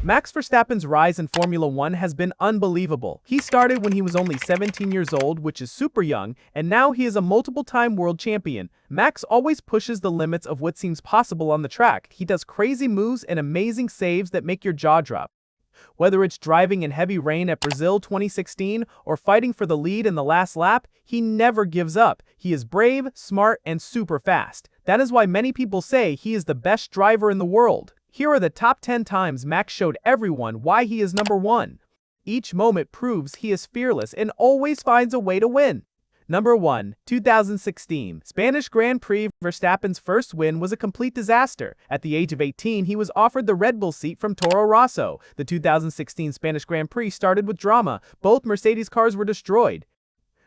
Max Verstappen's rise in Formula One has been unbelievable. He started when he was only 17 years old, which is super young, and now he is a multiple-time world champion. Max always pushes the limits of what seems possible on the track. He does crazy moves and amazing saves that make your jaw drop. Whether it's driving in heavy rain at Brazil 2016 or fighting for the lead in the last lap, he never gives up. He is brave, smart, and super fast. That is why many people say he is the best driver in the world. Here are the top 10 times Max showed everyone why he is number one. Each moment proves he is fearless and always finds a way to win. Number 1. 2016. Spanish Grand Prix. Verstappen's first win was a complete disaster. At the age of 18, he was offered the Red Bull seat from Toro Rosso. The 2016 Spanish Grand Prix started with drama. Both Mercedes cars were destroyed.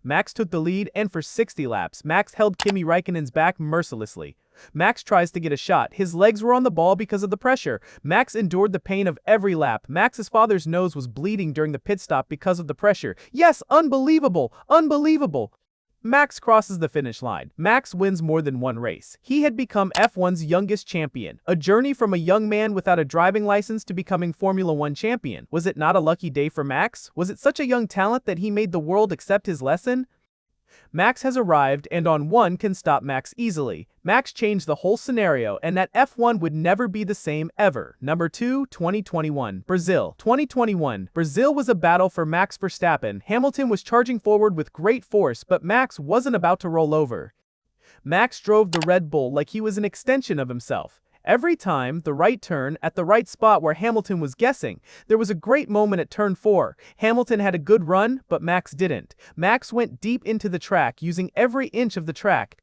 Max took the lead, and for 60 laps, Max held Kimi Räikkönen's back mercilessly. Max tries to get a shot. His legs were on the ball because of the pressure. Max endured the pain of every lap. Max's father's nose was bleeding during the pit stop because of the pressure. Yes, unbelievable! Unbelievable! Max crosses the finish line. Max wins more than one race. He had become F1's youngest champion. A journey from a young man without a driving license to becoming Formula One champion. Was it not a lucky day for Max? Was it such a young talent that he made the world accept his lesson? Max has arrived, and on one can stop Max easily. Max changed the whole scenario, and that F1 would never be the same ever. Number 2. 2021. Brazil. 2021. Brazil was a battle for Max Verstappen. Hamilton was charging forward with great force, but Max wasn't about to roll over. Max drove the Red Bull like he was an extension of himself. Every time, the right turn at the right spot where Hamilton was guessing. There was a great moment at turn 4. Hamilton had a good run, but Max didn't. Max went deep into the track, using every inch of the track.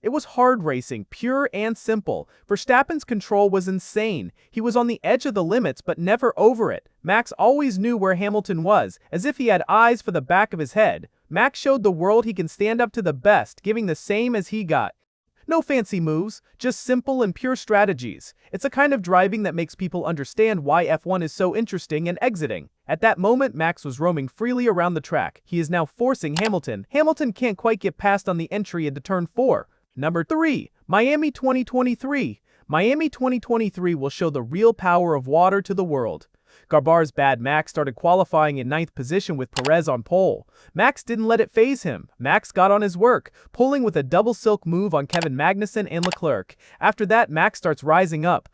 It was hard racing, pure and simple. Verstappen's control was insane. He was on the edge of the limits, but never over it. Max always knew where Hamilton was, as if he had eyes for the back of his head. Max showed the world he can stand up to the best, giving the same as he got. No fancy moves, just simple and pure strategies. It's a kind of driving that makes people understand why F1 is so interesting and exiting. At that moment, Max was roaming freely around the track. He is now forcing Hamilton. Hamilton can't quite get past on the entry into turn 4. Number 3. Miami 2023. Miami 2023 will show the real power of water to the world. Garbar's bad Max started qualifying in 9th position with Perez on pole. Max didn't let it faze him. Max got on his work, pulling with a double silk move on Kevin Magnussen and Leclerc. After that, Max starts rising up.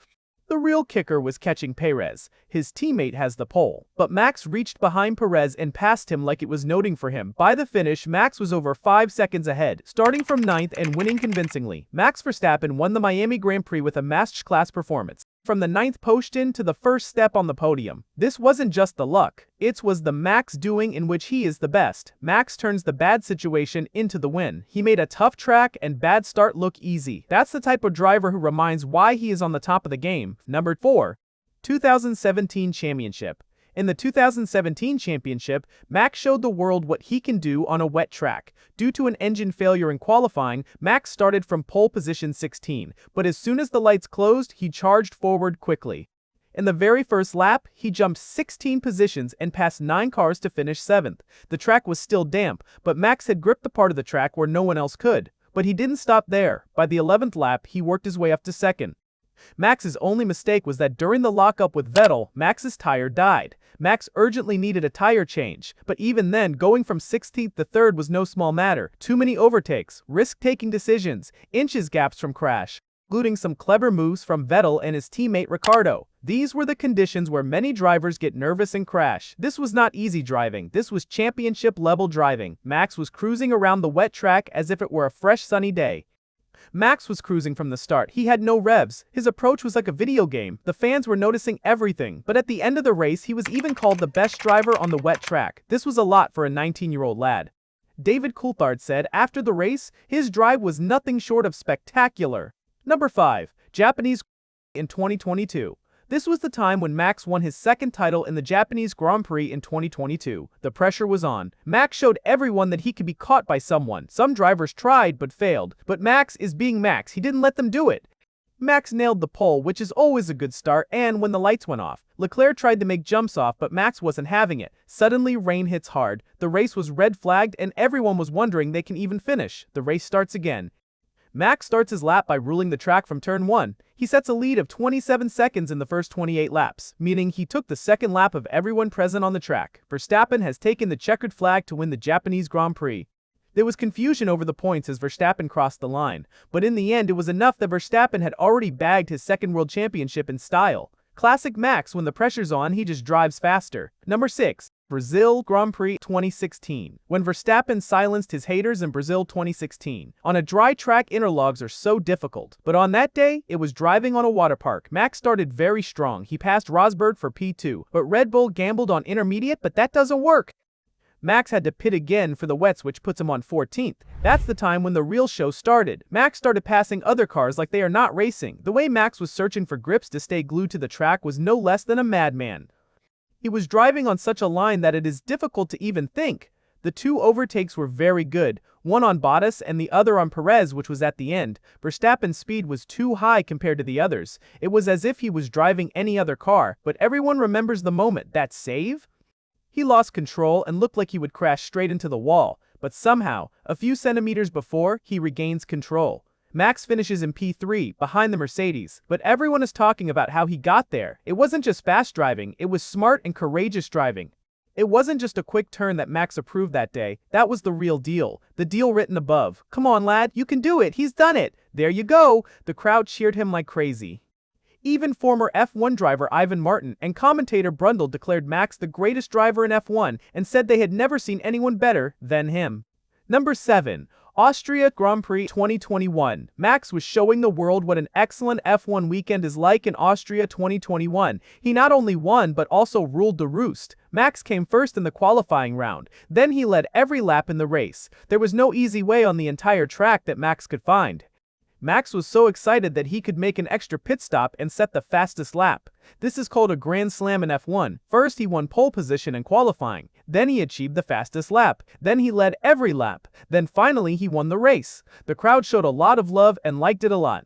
The real kicker was catching Perez. His teammate has the pole, but Max reached behind Perez and passed him like it was noting for him. By the finish, Max was over 5 seconds ahead, starting from 9th and winning convincingly. Max Verstappen won the Miami Grand Prix with a masterclass performance. From the 9th position to the first step on the podium. This wasn't just the luck, it was the Max doing in which he is the best. Max turns the bad situation into the win. He made a tough track and bad start look easy. That's the type of driver who reminds why he is on the top of the game. Number 4. 2017 Championship. In the 2017 championship, Max showed the world what he can do on a wet track. Due to an engine failure in qualifying, Max started from pole position 16, but as soon as the lights closed, he charged forward quickly. In the very first lap, he jumped 16 positions and passed 9 cars to finish 7th. The track was still damp, but Max had gripped the part of the track where no one else could. But he didn't stop there. By the 11th lap, he worked his way up to 2nd. Max's only mistake was that during the lockup with Vettel, Max's tire died. Max urgently needed a tire change, but even then, going from 16th to 3rd was no small matter. Too many overtakes, risk-taking decisions, inches gaps from crash, including some clever moves from Vettel and his teammate Ricciardo. These were the conditions where many drivers get nervous and crash. This was not easy driving, this was championship-level driving. Max was cruising around the wet track as if it were a fresh sunny day. Max was cruising from the start. He had no revs. His approach was like a video game. The fans were noticing everything, but at the end of the race, he was even called the best driver on the wet track. This was a lot for a 19-year-old lad. David Coulthard said after the race, his drive was nothing short of spectacular. Number 5. Japanese in 2022. This was the time when Max won his 2nd title in the Japanese Grand Prix in 2022. The pressure was on. Max showed everyone that he could be caught by someone. Some drivers tried but failed. But Max is being Max. He didn't let them do it. Max nailed the pole, which is always a good start, and when the lights went off. Leclerc tried to make jumps off, but Max wasn't having it. Suddenly, rain hits hard. The race was red flagged, and everyone was wondering they can even finish. The race starts again. Max starts his lap by ruling the track from turn 1. He sets a lead of 27 seconds in the first 28 laps, meaning he took the second lap of everyone present on the track. Verstappen has taken the checkered flag to win the Japanese Grand Prix. There was confusion over the points as Verstappen crossed the line, but in the end it was enough that Verstappen had already bagged his second world championship in style. Classic Max, when the pressure's on, he just drives faster. Number 6. Brazil Grand Prix 2016. When Verstappen silenced his haters in Brazil 2016. On a dry track, interlogs are so difficult. But on that day, it was driving on a water park. Max started very strong. He passed Rosberg for P2, but Red Bull gambled on intermediate, but that doesn't work. Max had to pit again for the wets, which puts him on 14th. That's the time when the real show started. Max started passing other cars like they are not racing. The way Max was searching for grips to stay glued to the track was no less than a madman. He was driving on such a line that it is difficult to even think. The two overtakes were very good, one on Bottas and the other on Perez, which was at the end. Verstappen's speed was too high compared to the others. It was as if he was driving any other car, but everyone remembers the moment. That save? He lost control and looked like he would crash straight into the wall, but somehow, a few centimeters before, he regains control. Max finishes in P3, behind the Mercedes, but everyone is talking about how he got there. It wasn't just fast driving, it was smart and courageous driving. It wasn't just a quick turn that Max approved that day, that was the real deal. The deal written above. Come on lad, you can do it, he's done it. There you go. The crowd cheered him like crazy. Even former F1 driver Ivan Martin and commentator Brundle declared Max the greatest driver in F1 and said they had never seen anyone better than him. Number 7. Austria Grand Prix 2021. Max was showing the world what an excellent F1 weekend is like in Austria 2021. He not only won but also ruled the roost. Max came first in the qualifying round. Then he led every lap in the race. There was no easy way on the entire track that Max could find. Max was so excited that he could make an extra pit stop and set the fastest lap. This is called a Grand Slam in F1. First he won pole position in qualifying, then he achieved the fastest lap, then he led every lap, then finally he won the race. The crowd showed a lot of love and liked it a lot.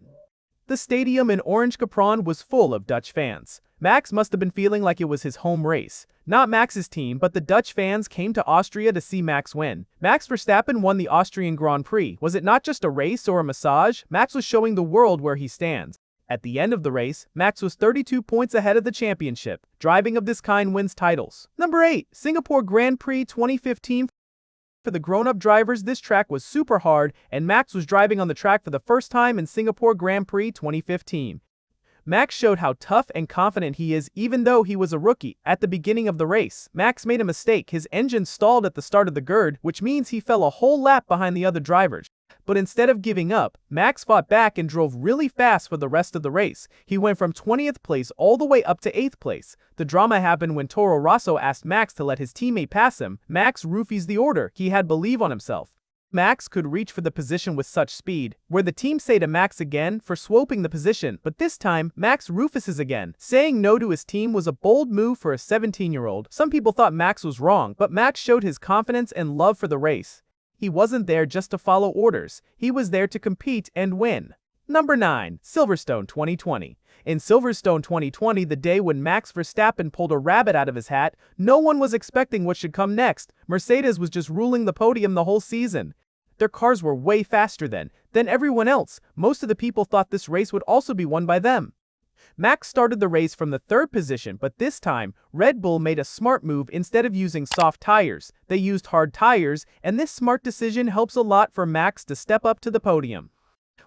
The stadium in Orange Capron was full of Dutch fans. Max must have been feeling like it was his home race. Not Max's team, but the Dutch fans came to Austria to see Max win. Max Verstappen won the Austrian Grand Prix. Was it not just a race or a massage? Max was showing the world where he stands. At the end of the race, Max was 32 points ahead of the championship. Driving of this kind wins titles. Number 8. Singapore Grand Prix 2015. For the grown-up drivers, this track was super hard, and Max was driving on the track for the first time in Singapore Grand Prix 2015. Max showed how tough and confident he is even though he was a rookie. At the beginning of the race, Max made a mistake. His engine stalled at the start of the grid, which means he fell a whole lap behind the other drivers. But instead of giving up, Max fought back and drove really fast for the rest of the race. He went from 20th place all the way up to 8th place. The drama happened when Toro Rosso asked Max to let his teammate pass him. Max roofies the order. He had believe on himself. Max could reach for the position with such speed, where the team say to Max again for swapping the position, but this time, Max roofuses again. Saying no to his team was a bold move for a 17-year-old. Some people thought Max was wrong, but Max showed his confidence and love for the race. He wasn't there just to follow orders, he was there to compete and win. Number 9. Silverstone 2020. In Silverstone 2020, the day when Max Verstappen pulled a rabbit out of his hat, no one was expecting what should come next. Mercedes was just ruling the podium the whole season. Their cars were way faster than everyone else. Most of the people thought this race would also be won by them. Max started the race from the 3rd position, but this time, Red Bull made a smart move. Instead of using soft tires, they used hard tires, and this smart decision helps a lot for Max to step up to the podium.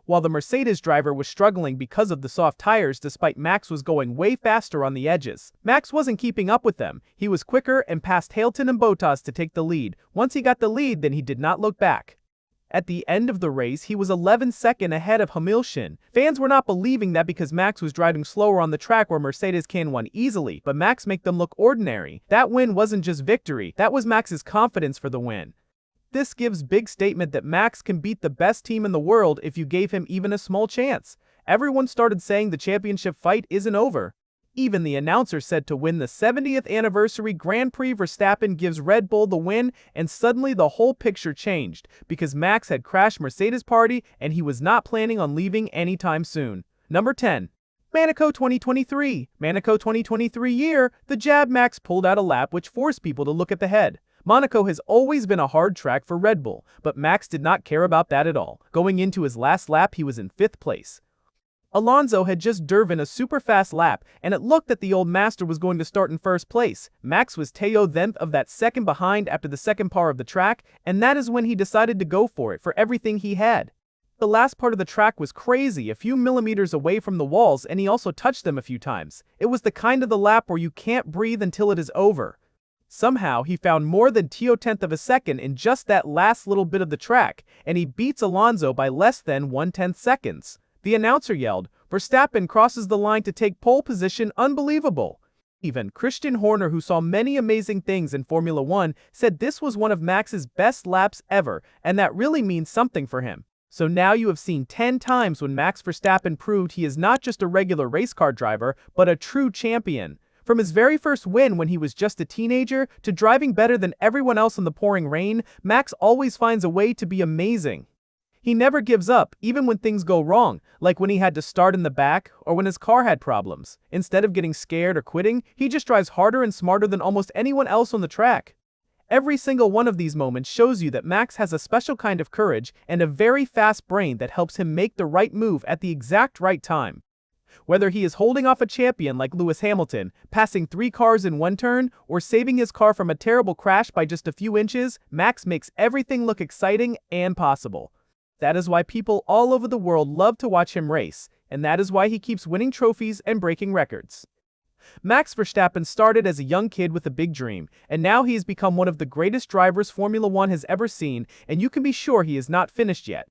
While the Mercedes driver was struggling because of the soft tires despite Max was going way faster on the edges. Max wasn't keeping up with them. He was quicker and passed Hamilton and Bottas to take the lead. Once he got the lead, then he did not look back. At the end of the race, he was 11 seconds ahead of Hamilton. Fans were not believing that because Max was driving slower on the track where Mercedes can win easily, but Max made them look ordinary. That win wasn't just victory, that was Max's confidence for the win. This gives big statement that Max can beat the best team in the world if you gave him even a small chance. Everyone started saying the championship fight isn't over. Even the announcer said to win the 70th anniversary Grand Prix, Verstappen gives Red Bull the win, and suddenly the whole picture changed because Max had crashed Mercedes' party and he was not planning on leaving anytime soon. Number 10. Monaco 2023. Monaco 2023 year, the jab Max pulled out a lap which forced people to look at the head. Monaco has always been a hard track for Red Bull, but Max did not care about that at all. Going into his last lap, he was in 5th place. Alonso had just driven a super fast lap, and it looked that the old master was going to start in first place. Max was 10th of that second behind after the second part of the track, and that is when he decided to go for it for everything he had. The last part of the track was crazy, a few millimeters away from the walls, and he also touched them a few times. It was the kind of the lap where you can't breathe until it is over. Somehow, he found more than 10th of a second in just that last little bit of the track, and he beats Alonso by less than 1/10 seconds. The announcer yelled, "Verstappen crosses the line to take pole position, unbelievable." Even Christian Horner, who saw many amazing things in Formula 1, said this was one of Max's best laps ever, and that really means something for him. So now you have seen 10 times when Max Verstappen proved he is not just a regular race car driver, but a true champion. From his very first win when he was just a teenager, to driving better than everyone else in the pouring rain, Max always finds a way to be amazing. He never gives up, even when things go wrong, like when he had to start in the back or when his car had problems. Instead of getting scared or quitting, he just drives harder and smarter than almost anyone else on the track. Every single one of these moments shows you that Max has a special kind of courage and a very fast brain that helps him make the right move at the exact right time. Whether he is holding off a champion like Lewis Hamilton, passing 3 cars in one turn, or saving his car from a terrible crash by just a few inches, Max makes everything look exciting and possible. That is why people all over the world love to watch him race, and that is why he keeps winning trophies and breaking records. Max Verstappen started as a young kid with a big dream, and now he has become one of the greatest drivers Formula 1 has ever seen, and you can be sure he is not finished yet.